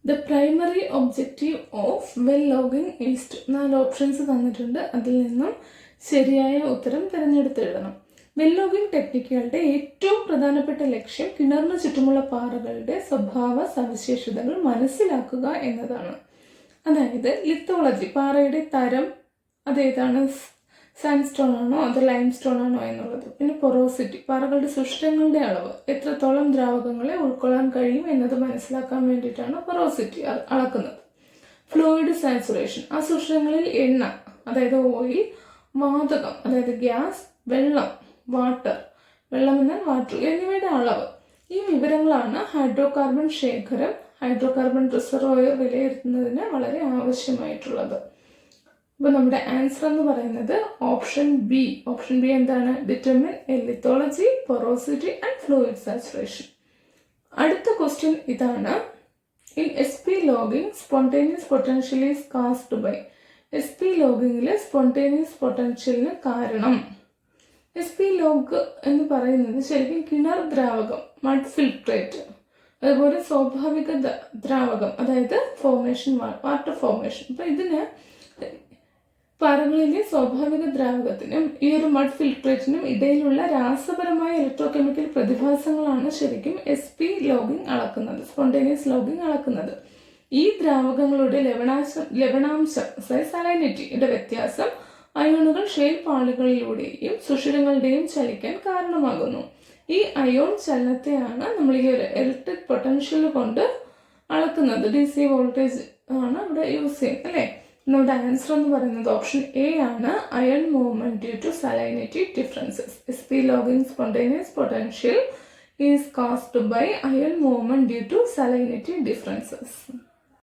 The primary objective of well logging is to 4 options തന്നിട്ടുണ്ട്. അതിൽ നിന്നും ശരിയായ ഉത്തരം തിരഞ്ഞെടുത്തെഴുതണം. വെൽ ലോഗിംഗ് ടെക്നിക്കുകളുടെ ഏറ്റവും പ്രധാനപ്പെട്ട ലക്ഷ്യം കിണറിന് ചുറ്റുമുള്ള പാറകളുടെ സ്വഭാവ സവിശേഷതകൾ മനസ്സിലാക്കുക എന്നതാണ്. അതായത് ലിത്തോളജി, പാറയുടെ തരം, അതേതാണ്, സാൻഡ്സ്റ്റോൺ ആണോ അതോ ലൈം സ്റ്റോൺ ആണോ എന്നുള്ളത്. പിന്നെ പൊറോസിറ്റി, പാറകളുടെ സുഷിരങ്ങളുടെ അളവ്, എത്രത്തോളം ദ്രാവകങ്ങളെ ഉൾക്കൊള്ളാൻ കഴിയും എന്നത് മനസ്സിലാക്കാൻ വേണ്ടിയിട്ടാണ് പൊറോസിറ്റി അളക്കുന്നത്. ഫ്ലൂയിഡ് സാച്ചുറേഷൻ, ആ സുഷിരങ്ങളിൽ എണ്ണ, അതായത് ഓയിൽ, വാതകം, അതായത് ഗ്യാസ്, വെള്ളം, വാട്ടർ, വെള്ളം എന്നാൽ വാട്ടർ, എന്നിവയുടെ അളവ്. ഈ വിവരങ്ങളാണ് ഹൈഡ്രോകാർബൺ ശേഖരം, ഹൈഡ്രോകാർബൺ റിസർവോയർ വിലയിരുത്തുന്നതിന് വളരെ ആവശ്യമായിട്ടുള്ളത്. അപ്പോൾ നമ്മുടെ ആൻസർ എന്ന് പറയുന്നത് ഓപ്ഷൻ ബി. ഓപ്ഷൻ ബി എന്താണ്? Determine a lithology, porosity and fluid saturation. അടുത്ത ക്വസ്റ്റ്യൻ ഇതാണ്. In SP logging spontaneous potential is caused by. SP ലോഗിങ്ങിൽ സ്പോണ്ടേനിയസ് പൊട്ടൻഷ്യലിന് കാരണം. SP ലോഗ് എന്ന് പറയുന്നത് ശരിക്കും കിണർ ദ്രാവകം, മഡ് ഫിൽട്രേറ്റ്, അതുപോലെ സ്വാഭാവിക ദ്രാവകം, അതായത് ഫോർമേഷൻ, വാട്ടർ ഫോർമേഷൻ. അപ്പോൾ ഇതിന് പാറകളിലെ സ്വാഭാവിക ദ്രാവകത്തിനും ഈ ഒരു മഡ് ഫിൽട്രേറ്റിനും ഇടയിലുള്ള രാസപരമായ ഇലക്ട്രോകെമിക്കൽ പ്രതിഭാസങ്ങളാണ് ശരിക്കും SP ലോഗിംഗ് അളക്കുന്നത്, സ്പോണ്ടേനിയസ് ലോഗിംഗ് അളക്കുന്നത്. ഈ ദ്രാവകങ്ങളുടെ ലവണാംശം സലൈനിറ്റിയുടെ വ്യത്യാസം അയോണുകൾ ഷെയിൽ പാളികളിലൂടെയും സുഷിരങ്ങളുടെയും ചലിക്കാൻ കാരണമാകുന്നു. ഈ അയോൺ ചലനത്തെയാണ് നമ്മൾ ഈ ഒരു ഇലക്ട്രിക് പൊട്ടൻഷ്യൽ കൊണ്ട് അളക്കുന്നത്. DC വോൾട്ടേജ് ആണ് ഇവിടെ യൂസ് ചെയ്യുന്നത്, അല്ലേ? നമ്മുടെ ആൻസർ എന്ന് പറയുന്നത് ഓപ്ഷൻ എ ആണ്, ion movement due to salinity differences. SP logging spontaneous potential is caused by ion movement due to salinity differences.